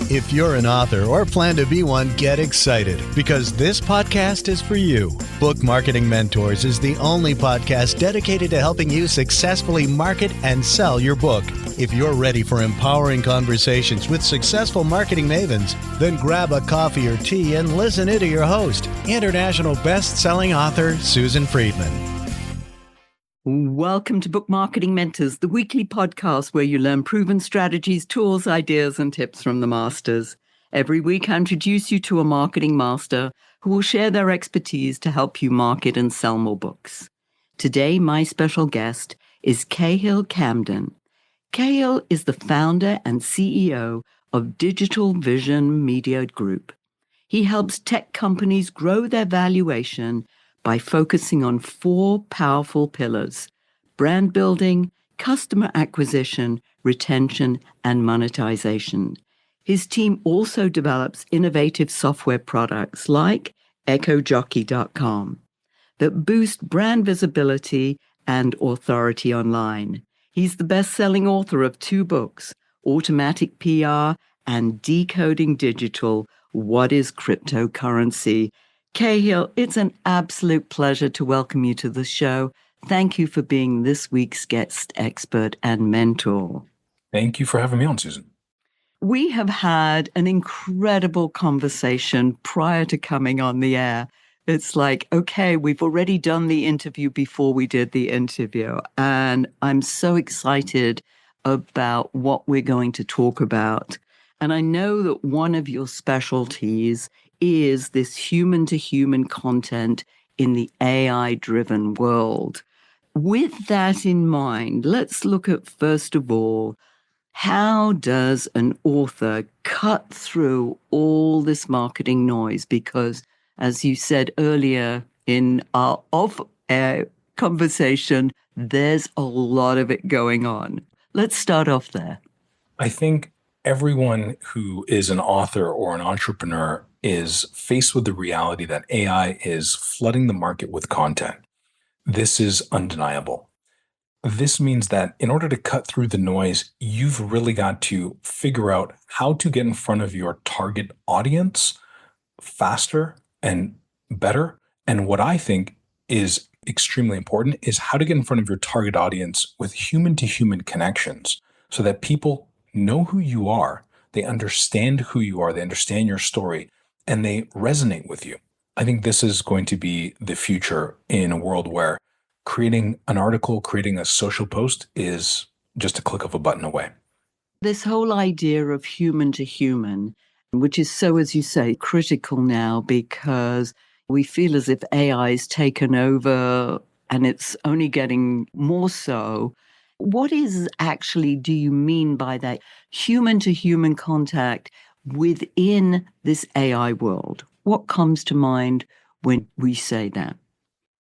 If you're an author or plan to be one, get excited because this podcast is for you. Book Marketing Mentors is the only podcast dedicated to helping you successfully market and sell your book. If you're ready for empowering conversations with successful marketing mavens, then grab a coffee or tea and listen in to your host, international best-selling author Susan Friedman. Welcome to Book Marketing Mentors, the weekly podcast where you learn proven strategies, tools, ideas, and tips from the masters. Every week, I introduce you to a marketing master who will share their expertise to help you market and sell more books. Today, my special guest is Cahill Camden. Cahill is the founder and CEO of Digital Vision Media Group. He helps tech companies grow their valuation by focusing on four powerful pillars: brand building, customer acquisition, retention, and monetization. His team also develops innovative software products like EchoJockey.com that boost brand visibility and authority online. He's the best-selling author of 2 books, Automatic PR and Decoding Digital, What is Cryptocurrency? Cahill, it's an absolute pleasure to welcome you to the show. Thank you for being this week's guest expert and mentor. Thank you for having me on, Susan. We have had an incredible conversation prior to coming on the air. It's like, okay, we've already done the interview before we did the interview. And I'm so excited about what we're going to talk about. And I know that one of your specialties is this human-to-human content in the AI-driven world. With that in mind, let's look at, first of all, how does an author cut through all this marketing noise? Because, as you said earlier in our off-air conversation, there's a lot of it going on. Let's start off there. I think everyone who is an author or an entrepreneur is faced with the reality that AI is flooding the market with content. This is undeniable. This means that in order to cut through the noise, you've really got to figure out how to get in front of your target audience faster and better. And what I think is extremely important is how to get in front of your target audience with human-to-human connections so that people know who you are, they understand who you are, they understand your story, and they resonate with you. I think this is going to be the future in a world where creating an article, creating a social post is just a click of a button away. This whole idea of human to human, which is so, as you say, critical now because we feel as if AI is taken over and it's only getting more so. What do you mean by that human to human contact within this AI world? What comes to mind when we say that?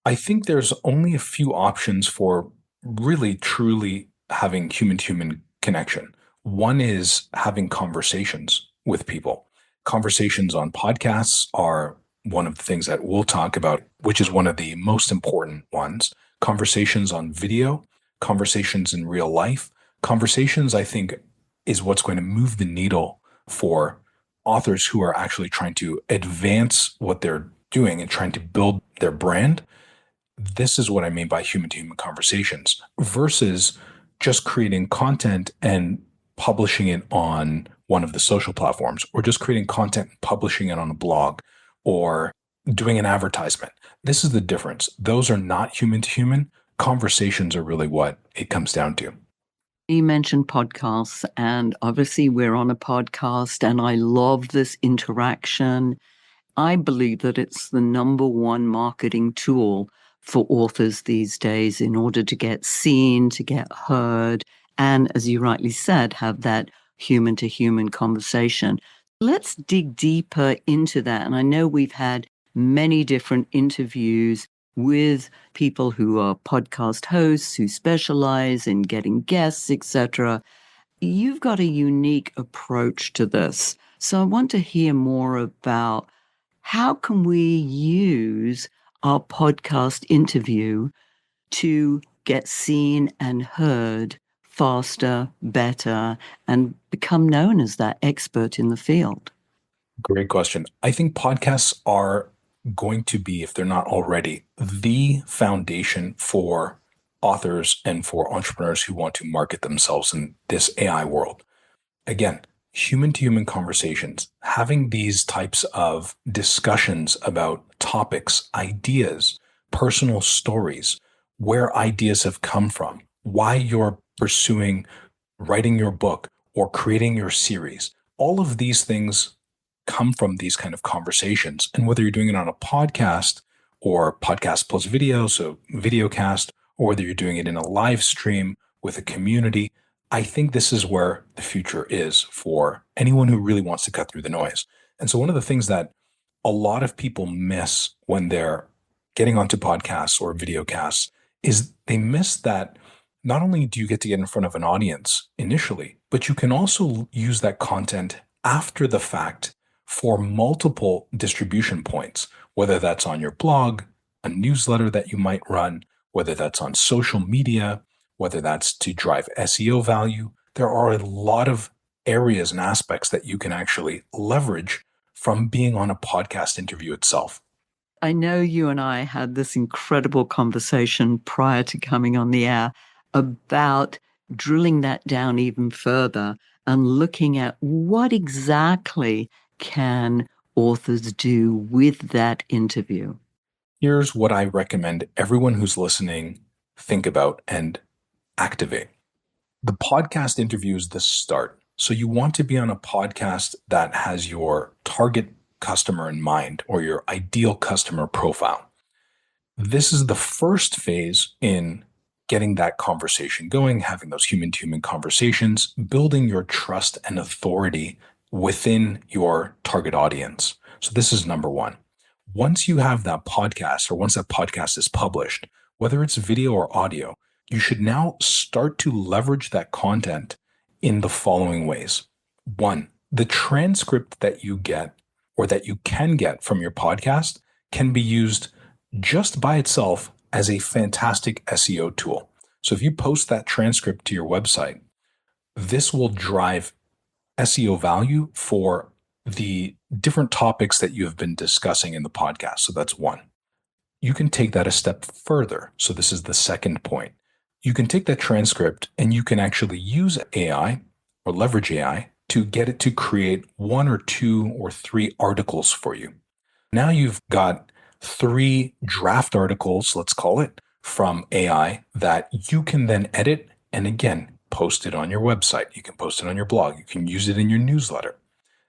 I think there's only a few options for really truly having human-to-human connection. One is having conversations with people. Conversations on podcasts are one of the things that we'll talk about, which is one of the most important ones. Conversations on video, conversations in real life. Conversations, I think, is what's going to move the needle for authors who are actually trying to advance what they're doing and trying to build their brand. This is what I mean by human-to-human conversations versus just creating content and publishing it on one of the social platforms, or just creating content and publishing it on a blog, or doing an advertisement. This is the difference. Those are not human-to-human. Conversations are really what it comes down to. You mentioned podcasts, and obviously we're on a podcast, and I love this interaction. I believe that it's the number one marketing tool for authors these days in order to get seen, to get heard, and, as you rightly said, have that human-to-human conversation. Let's dig deeper into that. And I know we've had many different interviews with people who are podcast hosts, who specialize in getting guests, etc. You've got a unique approach to this. So I want to hear more about how can we use our podcast interview to get seen and heard faster, better, and become known as that expert in the field? Great question. I think podcasts are going to be, if they're not already, the foundation for authors and for entrepreneurs who want to market themselves in this AI world. Again, human to human conversations, having these types of discussions about topics, ideas, personal stories, where ideas have come from, why you're pursuing writing your book or creating your series. All of these things come from these kind of conversations. And whether you're doing it on a podcast or podcast plus video, so video cast, or whether you're doing it in a live stream with a community, I think this is where the future is for anyone who really wants to cut through the noise. And so one of the things that a lot of people miss when they're getting onto podcasts or video casts is they miss that not only do you get to get in front of an audience initially, but you can also use that content after the fact for multiple distribution points, whether that's on your blog, a newsletter that you might run, whether that's on social media, whether that's to drive SEO value. There are a lot of areas and aspects that you can actually leverage from being on a podcast interview itself. I know you and I had this incredible conversation prior to coming on the air about drilling that down even further and looking at what exactly can authors do with that interview. Here's what I recommend everyone who's listening think about and activate. The podcast interview is the start. So you want to be on a podcast that has your target customer in mind or your ideal customer profile. This is the first phase in getting that conversation going, having those human-to-human conversations, building your trust and authority within your target audience. So this is number one. Once you have that podcast, or once that podcast is published, whether it's video or audio, you should now start to leverage that content in the following ways. One, the transcript that you get or that you can get from your podcast can be used just by itself as a fantastic SEO tool. So if you post that transcript to your website, this will drive SEO value for the different topics that you have been discussing in the podcast. So that's one. You can take that a step further. So this is the second point. You can take that transcript and you can actually use AI or leverage AI to get it to create 1 or 2 or 3 articles for you. Now you've got 3 draft articles, let's call it, from AI that you can then edit and again, post it on your website. You can post it on your blog. You can use it in your newsletter.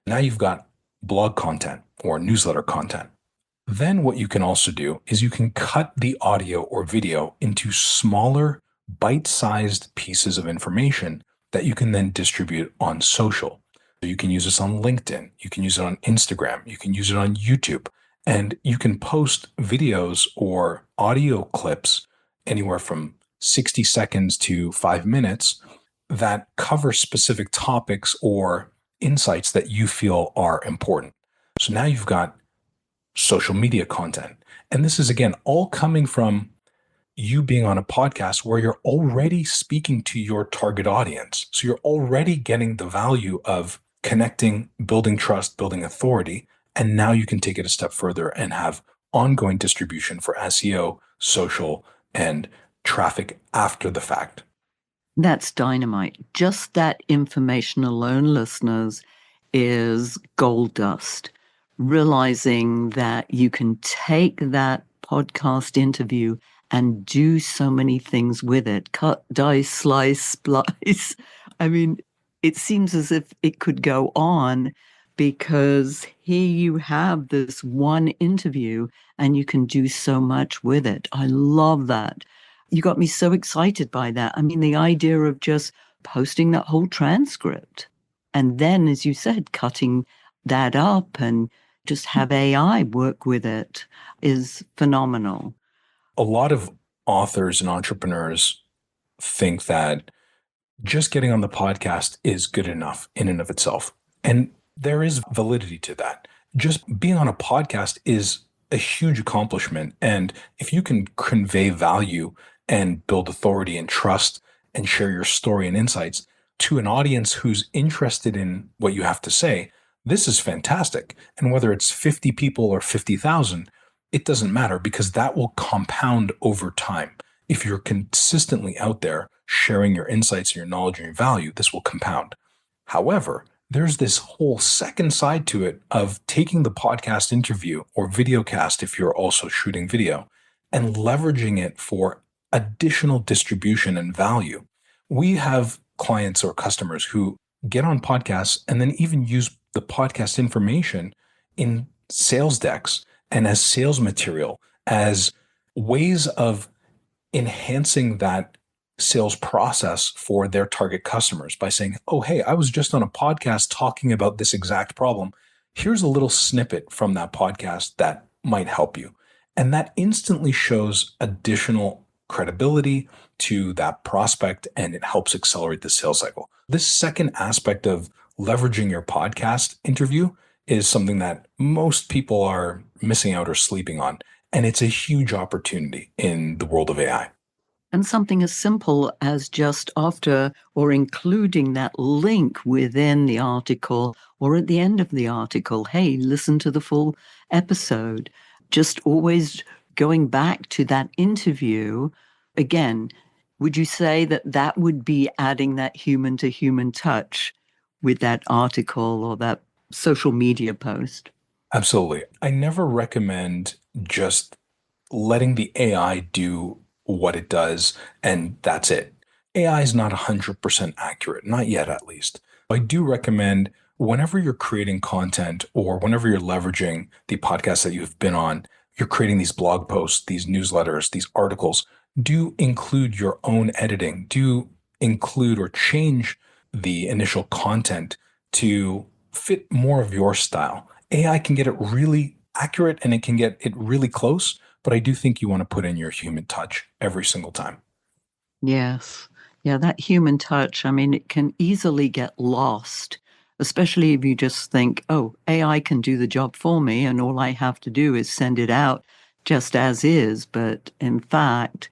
Now you've got blog content or newsletter content. Then what you can also do is you can cut the audio or video into smaller, bite-sized pieces of information that you can then distribute on social. So you can use this on LinkedIn. You can use it on Instagram. You can use it on YouTube. And you can post videos or audio clips anywhere from 60 seconds to 5 minutes that cover specific topics or insights that you feel are important. So now you've got social media content. And this is, again, all coming from you being on a podcast where you're already speaking to your target audience. So you're already getting the value of connecting, building trust, building authority. And now you can take it a step further and have ongoing distribution for SEO, social, and traffic after the fact. That's dynamite. Just that information alone, listeners, is gold dust. Realizing that you can take that podcast interview and do so many things with it. Cut, dice, slice, splice. I mean, it seems as if it could go on because here you have this one interview and you can do so much with it. I love that. You got me so excited by that. I mean, the idea of just posting that whole transcript and then, as you said, cutting that up and just have AI work with it is phenomenal. A lot of authors and entrepreneurs think that just getting on the podcast is good enough in and of itself. And there is validity to that. Just being on a podcast is a huge accomplishment. And if you can convey value and build authority and trust and share your story and insights to an audience who's interested in what you have to say, this is fantastic. And whether it's 50 people or 50,000, it doesn't matter because that will compound over time. If you're consistently out there sharing your insights and your knowledge and your value, this will compound. However, there's this whole second side to it of taking the podcast interview or video cast if you're also shooting video and leveraging it for additional distribution and value. We have clients or customers who get on podcasts and then even use the podcast information in sales decks and as sales material, as ways of enhancing that sales process for their target customers by saying, oh, hey, I was just on a podcast talking about this exact problem. Here's a little snippet from that podcast that might help you. And that instantly shows additional credibility to that prospect, and it helps accelerate the sales cycle. This second aspect of leveraging your podcast interview is something that most people are missing out or sleeping on. And it's a huge opportunity in the world of AI. And something as simple as just after or including that link within the article or at the end of the article, hey, listen to the full episode. Just always going back to that interview. Again, would you say that that would be adding that human to human touch with that article or that social media post? Absolutely. I never recommend just letting the AI do what it does and that's it. AI is not 100% accurate, not yet at least. I do recommend whenever you're creating content or whenever you're leveraging the podcast that you've been on, you're creating these blog posts, these newsletters, these articles, do include your own editing. Do include or change the initial content to fit more of your style. AI can get it really accurate and it can get it really close, but I do think you want to put in your human touch every single time. Yes. Yeah, that human touch, I mean, it can easily get lost, especially if you just think, oh, AI can do the job for me and all I have to do is send it out just as is. But in fact,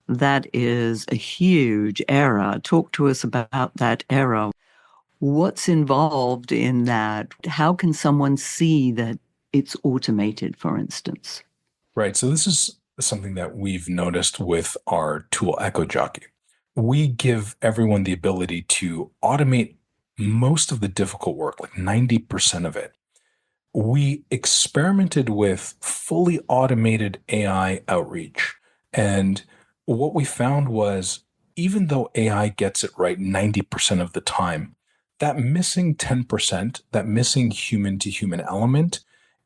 that is a huge error. Talk to us about that error. What's involved in that? How can someone see that it's automated, for instance? Right. So this is something that we've noticed with our tool Echo Jockey. We give everyone the ability to automate most of the difficult work, like 90% of it. We experimented with fully automated AI outreach. And what we found was even though AI gets it right 90% of the time, that missing 10%, that missing human to human element,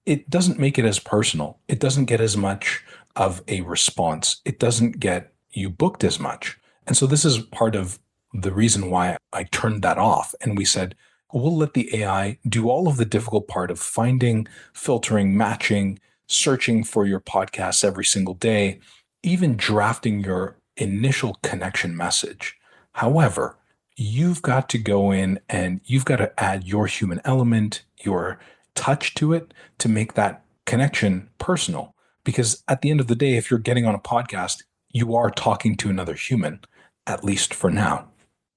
it doesn't make it as personal. It doesn't get as much of a response. It doesn't get you booked as much. And so this is part of the reason why I turned that off. And we said, we'll let the AI do all of the difficult part of finding, filtering, matching, searching for your podcasts every single day, even drafting your initial connection message. However, you've got to go in and you've got to add your human element, your touch to it to make that connection personal. Because at the end of the day, if you're getting on a podcast, you are talking to another human, at least for now.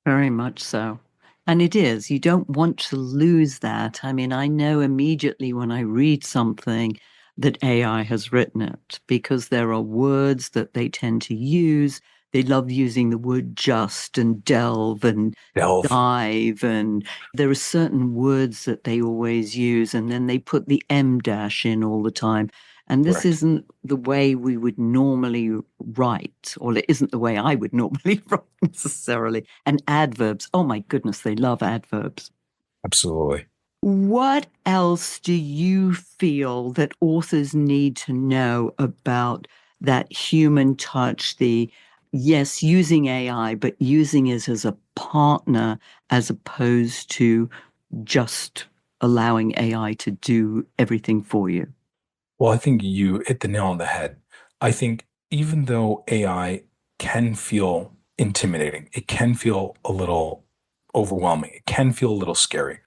Very much so. And it is. You don't want to lose that. I mean, I know immediately when I read something that AI has written it because there are words that they tend to use. They love using the word just and delve and dive. And there are certain words that they always use. And then they put the M dash in all the time. And this isn't the way we would normally write, or it isn't the way I would normally write necessarily. And adverbs, oh my goodness, they love adverbs. Absolutely. What else do you feel that authors need to know about that human touch, the, yes, using AI, but using it as a partner as opposed to just allowing AI to do everything for you? Well, I think you hit the nail on the head. I think even though AI can feel intimidating, it can feel a little overwhelming, it can feel a little scary.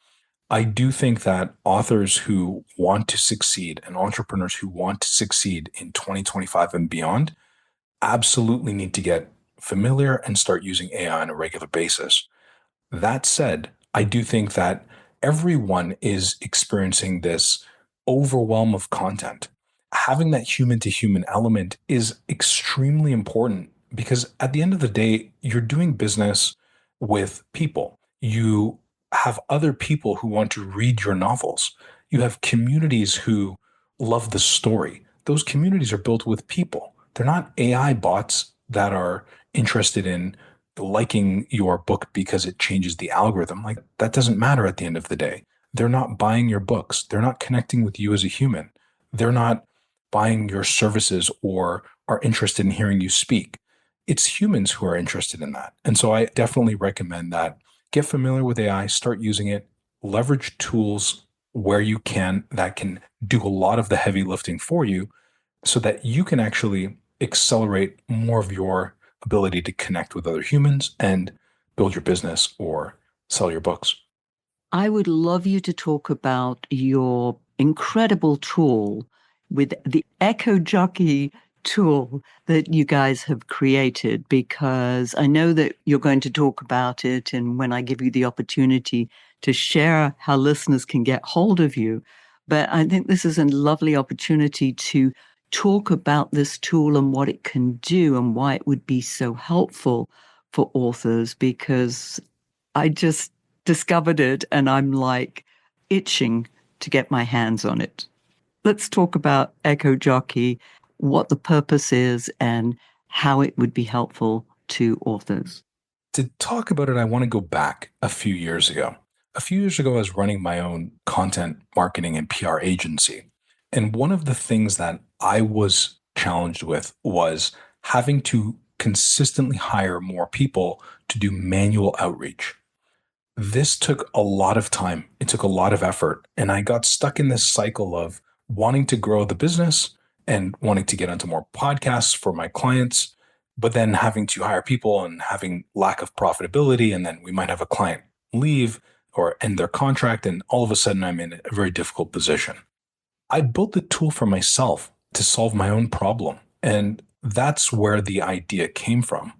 I do think that authors who want to succeed and entrepreneurs who want to succeed in 2025 and beyond absolutely need to get familiar and start using AI on a regular basis. That said, I do think that everyone is experiencing this overwhelm of content. Having that human to human element is extremely important because at the end of the day, you're doing business with people. You have other people who want to read your novels. You have communities who love the story. Those communities are built with people. They're not AI bots that are interested in liking your book because it changes the algorithm. Like that doesn't matter at the end of the day. They're not buying your books. They're not connecting with you as a human. They're not buying your services or are interested in hearing you speak. It's humans who are interested in that. And so I definitely recommend that. Get familiar with AI, start using it, leverage tools where you can that can do a lot of the heavy lifting for you so that you can actually accelerate more of your ability to connect with other humans and build your business or sell your books. I would love you to talk about your incredible tool with the Echo Jockey tool that you guys have created, because I know that you're going to talk about it. And when I give you the opportunity to share how listeners can get hold of you, but I think this is a lovely opportunity to talk about this tool and what it can do and why it would be so helpful for authors, because I just discovered it and I'm like itching to get my hands on it. Let's talk about Echo Jockey, what the purpose is and how it would be helpful to authors. To talk about it, I want to go back a few years ago. A few years ago, I was running my own content marketing and PR agency. And one of the things that I was challenged with was having to consistently hire more people to do manual outreach. This took a lot of time. It took a lot of effort. And I got stuck in this cycle of wanting to grow the business and wanting to get onto more podcasts for my clients, but then having to hire people and having lack of profitability. And then we might have a client leave or end their contract. And all of a sudden, I'm in a very difficult position. I built the tool for myself to solve my own problem. And that's where the idea came from.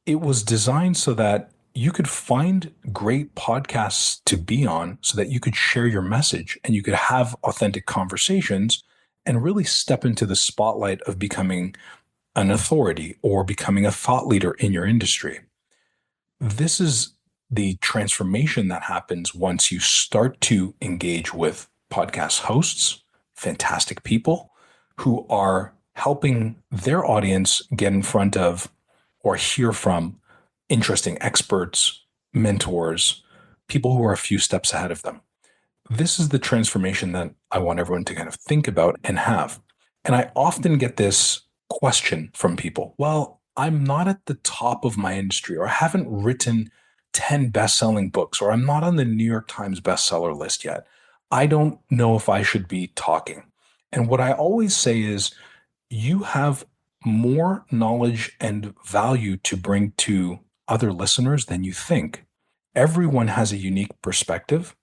It was designed so that you could find great podcasts to be on so that you could share your message and you could have authentic conversations and really step into the spotlight of becoming an authority or becoming a thought leader in your industry. This is the transformation that happens once you start to engage with podcast hosts, fantastic people who are helping their audience get in front of or hear from interesting experts, mentors, people who are a few steps ahead of them. This is the transformation that I want everyone to kind of think about and have. And I often get this question from people. Well, I'm not at the top of my industry, or I haven't written 10 best-selling books, or I'm not on the New York Times bestseller list yet. I don't know if I should be talking. And what I always say is, you have more knowledge and value to bring to other listeners than you think. Everyone has a unique perspective.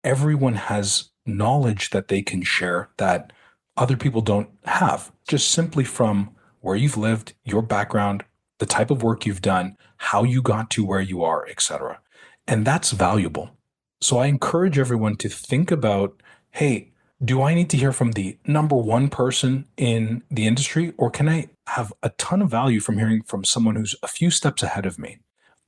Everyone has knowledge that they can share that other people don't have, just simply from where you've lived, your background, the type of work you've done, how you got to where you are, etc. And that's valuable. So I encourage everyone to think about, hey, do I need to hear from the number one person in the industry, or can I have a ton of value from hearing from someone who's a few steps ahead of me?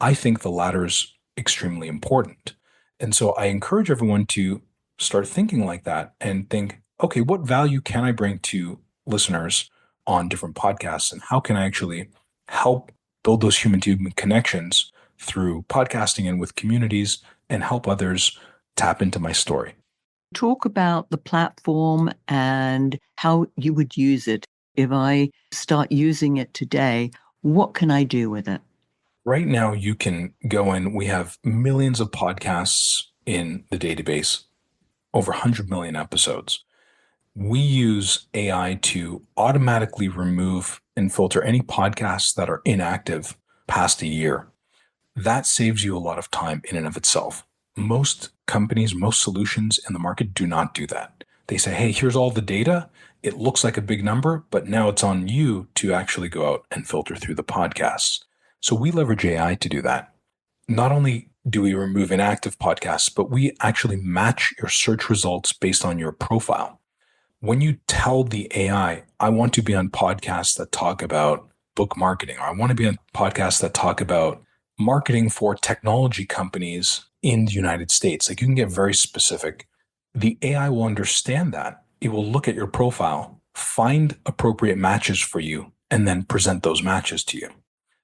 I think the latter is extremely important. And so I encourage everyone to start thinking like that and think, okay, what value can I bring to listeners on different podcasts? And how can I actually help build those human-to-human connections through podcasting and with communities and help others tap into my story? Talk about the platform and how you would use it. If I start using it today, what can I do with it? Right now, you can go in. We have millions of podcasts in the database, over 100 million episodes. We use AI to automatically remove and filter any podcasts that are inactive past a year. That saves you a lot of time in and of itself. Most companies, most solutions in the market do not do that. They say, hey, here's all the data. It looks like a big number, but now it's on you to actually go out and filter through the podcasts. So we leverage AI to do that. Not only do we remove inactive podcasts, but we actually match your search results based on your profile. When you tell the AI, I want to be on podcasts that talk about book marketing, or I want to be on podcasts that talk about marketing for technology companies in the United States, like you can get very specific. The AI will understand that. It will look at your profile, find appropriate matches for you, and then present those matches to you.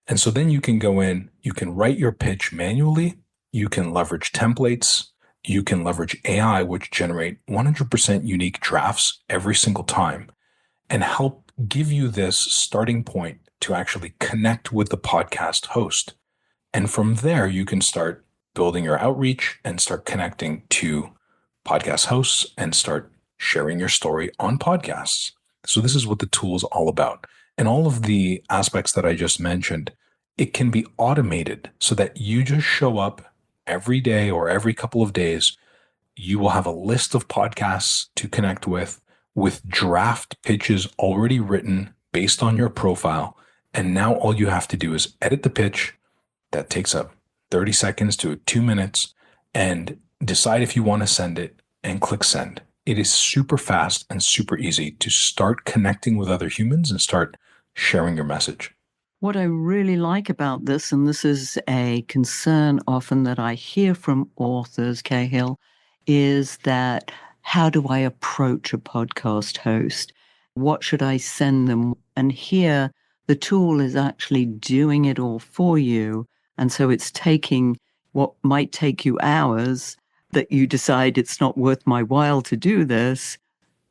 And so then you can go in, you can write your pitch manually, you can leverage templates, you can leverage AI, which generate 100% unique drafts every single time, and help give you this starting point to actually connect with the podcast host. And from there, you can start building your outreach and start connecting to podcast hosts and start sharing your story on podcasts. So this is what the tool is all about. And all of the aspects that I just mentioned, it can be automated so that you just show up every day or every couple of days. You will have a list of podcasts to connect with draft pitches already written based on your profile. And now all you have to do is edit the pitch. That takes up 30 seconds to 2 minutes, and decide if you want to send it and click send. It is super fast and super easy to start connecting with other humans and start sharing your message. What I really like about this, and this is a concern often that I hear from authors, Cahill, is that how do I approach a podcast host? What should I send them? And here, the tool is actually doing it all for you. And so it's taking what might take you hours that you decide it's not worth my while to do this.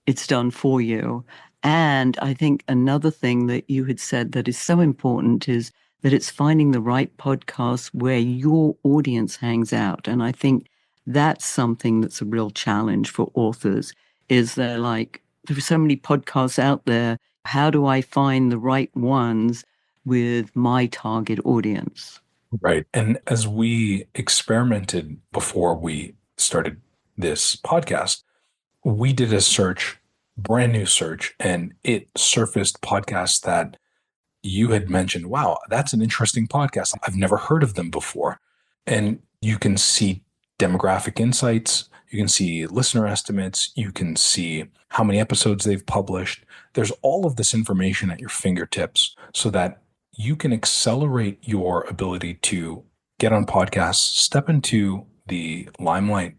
It's done for you. And I think another thing that you had said that is so important is that it's finding the right podcast where your audience hangs out. And I think that's something that's a real challenge for authors, is they're like, there are so many podcasts out there. How do I find the right ones with my target audience? Right. And as we experimented before we started this podcast, we did a search, brand new search, and it surfaced podcasts that you had mentioned. Wow, that's an interesting podcast. I've never heard of them before. And you can see demographic insights, you can see listener estimates, you can see how many episodes they've published. There's all of this information at your fingertips so that you can accelerate your ability to get on podcasts, step into the limelight,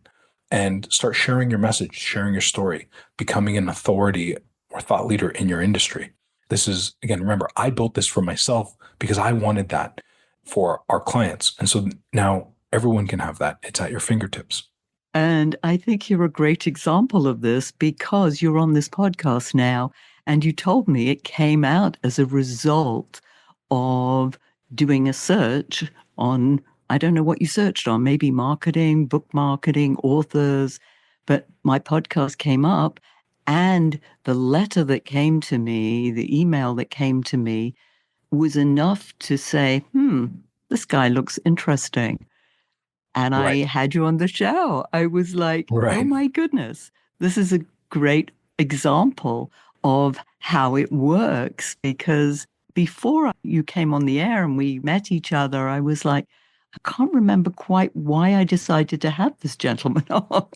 and start sharing your message, sharing your story, becoming an authority or thought leader in your industry. This is, again, remember, I built this for myself because I wanted that for our clients. And so now everyone can have that. It's at your fingertips. And I think you're a great example of this because you're on this podcast now, and you told me it came out as a result of doing a search on, I don't know what you searched on, maybe marketing, book marketing, authors, but my podcast came up, and the letter that came to me, the email that came to me was enough to say, this guy looks interesting. And I Right. had you on the show. I was like, oh Right. my goodness, this is a great example of how it works. Because before you came on the air and we met each other, I was like, I can't remember quite why I decided to have this gentleman on.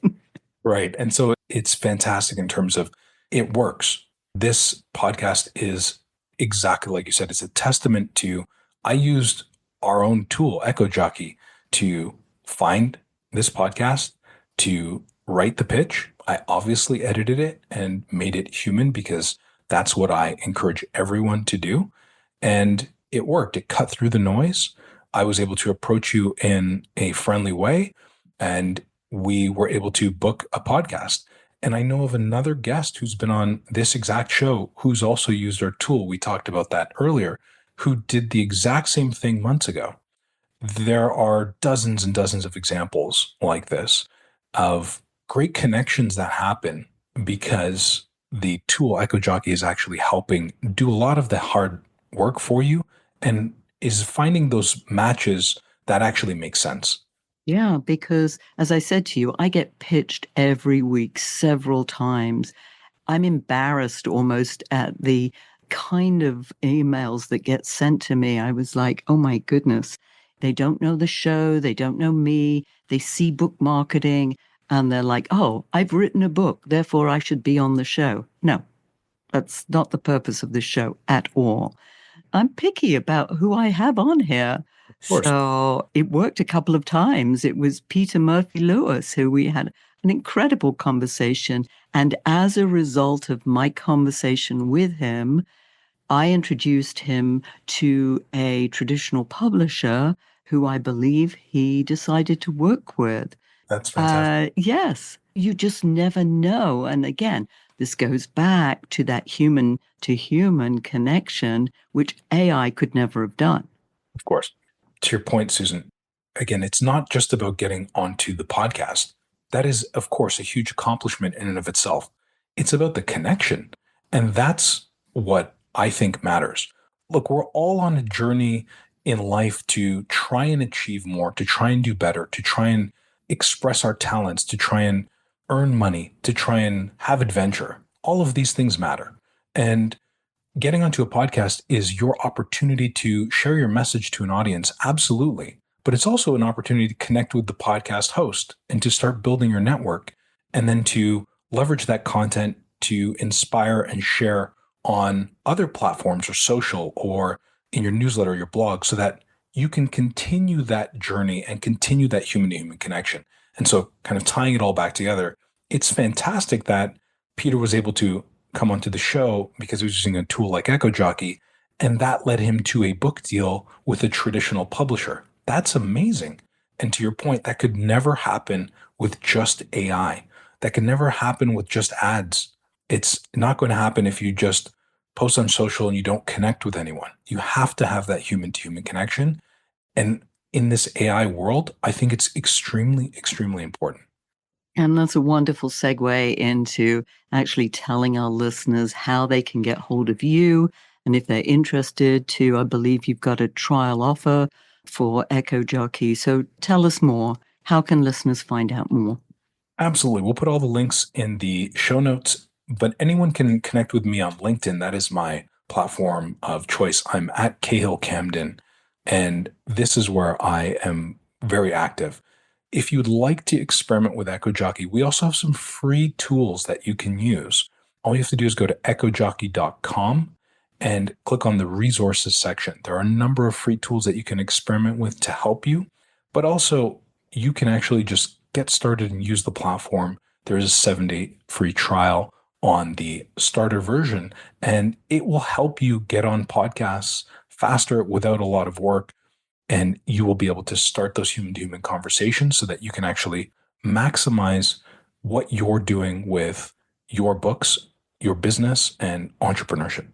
Right. And so it's fantastic in terms of it works. This podcast is exactly like you said. It's a testament to, I used our own tool, Echo Jockey, to find this podcast, to write the pitch. I obviously edited it and made it human because that's what I encourage everyone to do. And it worked. It cut through the noise. I was able to approach you in a friendly way, and we were able to book a podcast. And I know of another guest who's been on this exact show who's also used our tool. We talked about that earlier, who did the exact same thing months ago. There are dozens and dozens of examples like this of great connections that happen because the tool Echo Jockey is actually helping do a lot of the hard work for you and is finding those matches that actually make sense. Yeah, because as I said to you, I get pitched every week several times. I'm embarrassed almost at the kind of emails that get sent to me, I was like, oh my goodness, they don't know the show, they don't know me, they see book marketing, and they're like, oh, I've written a book, therefore I should be on the show. No, that's not the purpose of the show at all. I'm picky about who I have on here. Of course. So it worked a couple of times. It was Peter Murphy Lewis, who we had an incredible conversation. And as a result of my conversation with him, I introduced him to a traditional publisher who I believe he decided to work with. That's fantastic. Yes, you just never know. And again, this goes back to that human to human connection, which AI could never have done. Of course. To your point, Susan, again, it's not just about getting onto the podcast. That is, of course, a huge accomplishment in and of itself. It's about the connection. And that's what I think matters. Look, we're all on a journey in life to try and achieve more, to try and do better, to try and express our talents, to try and earn money, to try and have adventure. All of these things matter. And getting onto a podcast is your opportunity to share your message to an audience, absolutely. But it's also an opportunity to connect with the podcast host and to start building your network, and then to leverage that content to inspire and share on other platforms or social or in your newsletter or your blog, so that you can continue that journey and continue that human to human connection. And so, kind of tying it all back together, it's fantastic that Peter was able to come onto the show because he was using a tool like Echo Jockey, and that led him to a book deal with a traditional publisher. That's amazing. And to your point, that could never happen with just AI. That could never happen with just ads. It's not going to happen if you just post on social and you don't connect with anyone. You have to have that human to human connection. And in this AI world, I think it's extremely, extremely important. And that's a wonderful segue into actually telling our listeners how they can get hold of you. And if they're interested to, I believe you've got a trial offer for Echo Jockey. So tell us more. How can listeners find out more? Absolutely. We'll put all the links in the show notes, but anyone can connect with me on LinkedIn. That is my platform of choice. I'm at Cahill Camden, and this is where I am very active. If you'd like to experiment with Echo Jockey, we also have some free tools that you can use. All you have to do is go to echojockey.com and click on the resources section. There are a number of free tools that you can experiment with to help you, but also you can actually just get started and use the platform. There is a 7-day free trial on the starter version, and it will help you get on podcasts faster without a lot of work. And you will be able to start those human-to-human conversations so that you can actually maximize what you're doing with your books, your business, and entrepreneurship.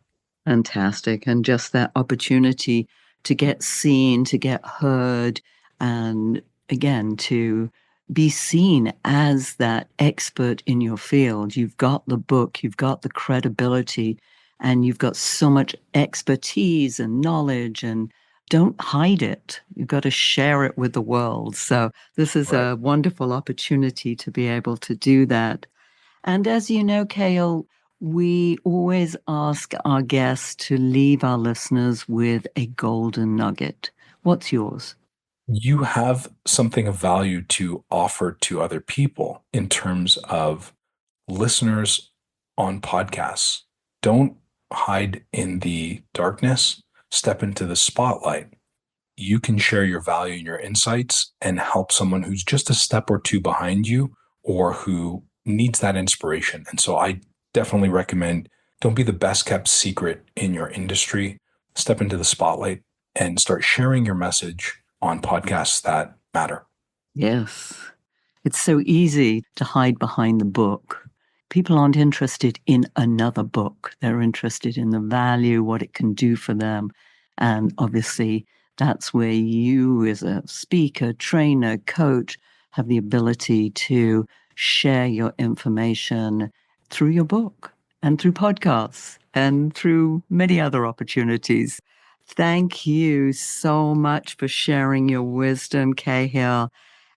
Fantastic. And just that opportunity to get seen, to get heard, and again, to be seen as that expert in your field. You've got the book, you've got the credibility, and you've got so much expertise and knowledge, and don't hide it. You've got to share it with the world. So this is Right. a wonderful opportunity to be able to do that. And as you know, Cahill, we always ask our guests to leave our listeners with a golden nugget. What's yours? You have something of value to offer to other people in terms of listeners on podcasts. Don't hide in the darkness. Step into the spotlight. You can share your value and your insights and help someone who's just a step or two behind you or who needs that inspiration. And so I definitely recommend, don't be the best kept secret in your industry. Step into the spotlight and start sharing your message on podcasts that matter. Yes. It's so easy to hide behind the book. People aren't interested in another book. They're interested in the value, what it can do for them. And obviously, that's where you, as a speaker, trainer, coach, have the ability to share your information through your book and through podcasts and through many other opportunities. Thank you so much for sharing your wisdom, Cahill.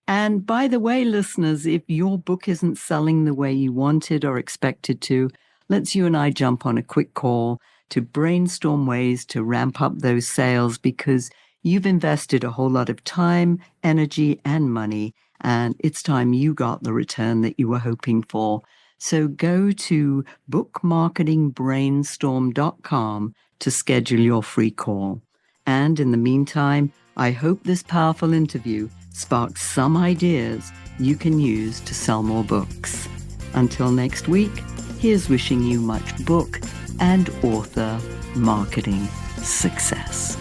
And by the way, listeners, if your book isn't selling the way you wanted or expected to, let's you and I jump on a quick call to brainstorm ways to ramp up those sales because you've invested a whole lot of time, energy, and money, and it's time you got the return that you were hoping for. So go to bookmarketingbrainstorm.com to schedule your free call. And in the meantime, I hope this powerful interview sparks some ideas you can use to sell more books. Until next week, here's wishing you much book and author marketing success.